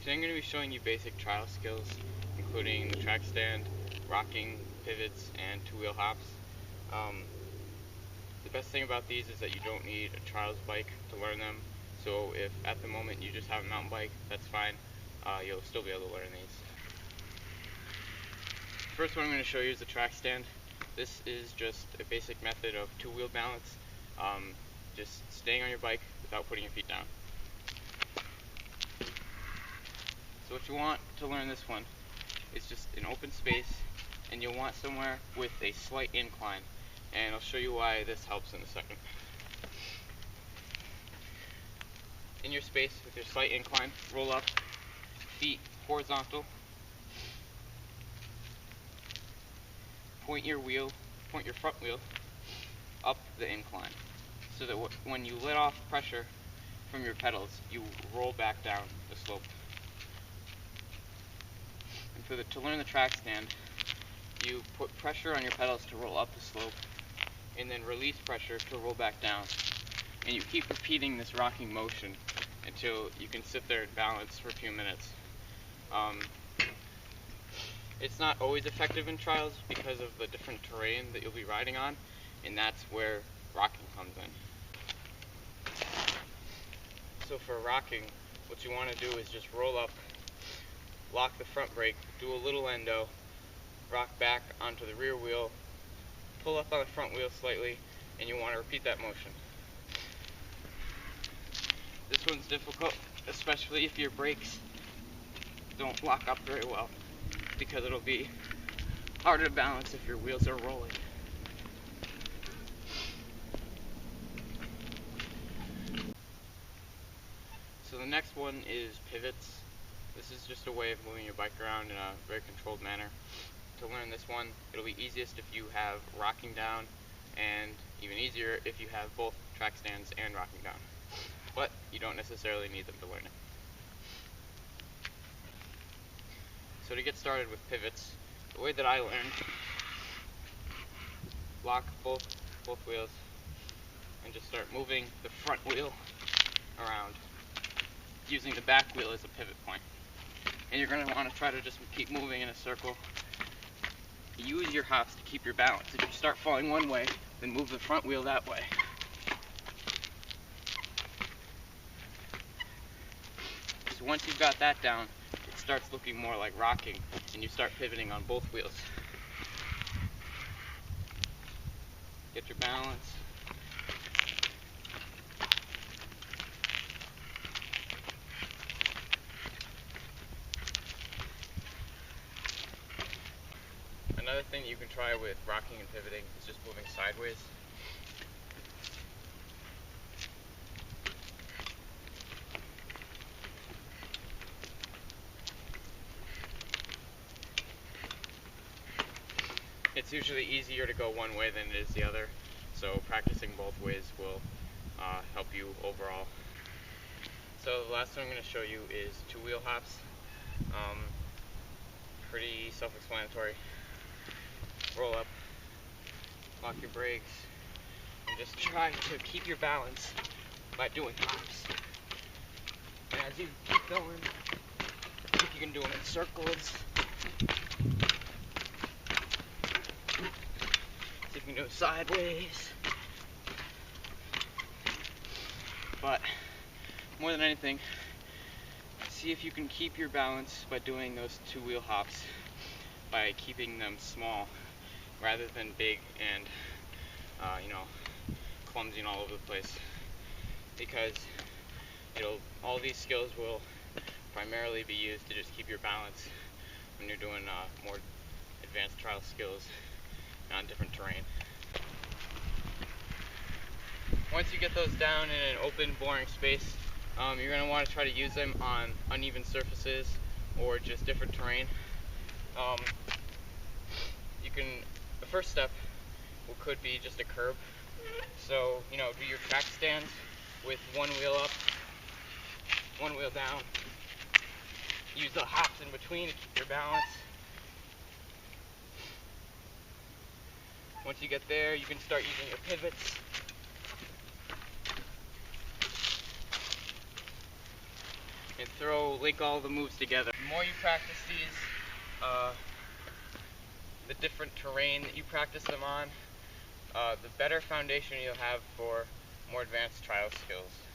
Today I'm going to be showing you basic trial skills, including the track stand, rocking, pivots, and two-wheel hops. The best thing about these is that you don't need a trials bike to learn them, so if at the moment you just have a mountain bike, that's fine. You'll still be able to learn these. First one I'm going to show you is the track stand. This is just a basic method of two-wheel balance, just staying on your bike without putting your feet down. So what you want to learn this one is just an open space, and you'll want somewhere with a slight incline, and I'll show you why this helps in a second. In your space with your slight incline, roll up, feet horizontal, point your front wheel up the incline, so that when you let off pressure from your pedals, you roll back down the slope. And to learn the track stand, you put pressure on your pedals to roll up the slope, and then release pressure to roll back down. And you keep repeating this rocking motion until you can sit there and balance for a few minutes. It's not always effective in trials because of the different terrain that you'll be riding on, and that's where rocking comes in. So for rocking, what you want to do is just roll up, lock the front brake, do a little endo, rock back onto the rear wheel, pull up on the front wheel slightly, and you want to repeat that motion. This one's difficult, especially if your brakes don't lock up very well, because it'll be harder to balance if your wheels are rolling. So the next one is pivots. This is just a way of moving your bike around in a very controlled manner. To learn this one, it'll be easiest if you have rocking down, and even easier if you have both track stands and rocking down. But you don't necessarily need them to learn it. So to get started with pivots, the way that I learned, lock both wheels and just start moving the front wheel around, using the back wheel as a pivot point. And you're going to want to try to just keep moving in a circle. Use your hops to keep your balance. If you start falling one way, then move the front wheel that way. So once you've got that down, it starts looking more like rocking, and you start pivoting on both wheels. Get your balance. Another thing that you can try with rocking and pivoting is just moving sideways. It's usually easier to go one way than it is the other, so practicing both ways will help you overall. So the last one I'm going to show you is two-wheel hops. Pretty self-explanatory. Roll up, lock your brakes, and just try to keep your balance by doing hops. And as you keep going, you can do them in circles. You can do it sideways. But more than anything, see if you can keep your balance by doing those two-wheel hops, by keeping them small rather than big and clumsy and all over the place, because all these skills will primarily be used to just keep your balance when you're doing more advanced trial skills on different terrain. Once you get those down in an open, boring space, you're going to want to try to use them on uneven surfaces or just different terrain. The first step could be just a curb. So, do your track stands with one wheel up, one wheel down. Use the hops in between to keep your balance. Once you get there, you can start using your pivots. link all the moves together. The more you practice these, the different terrain that you practice them on, the better foundation you'll have for more advanced trial skills.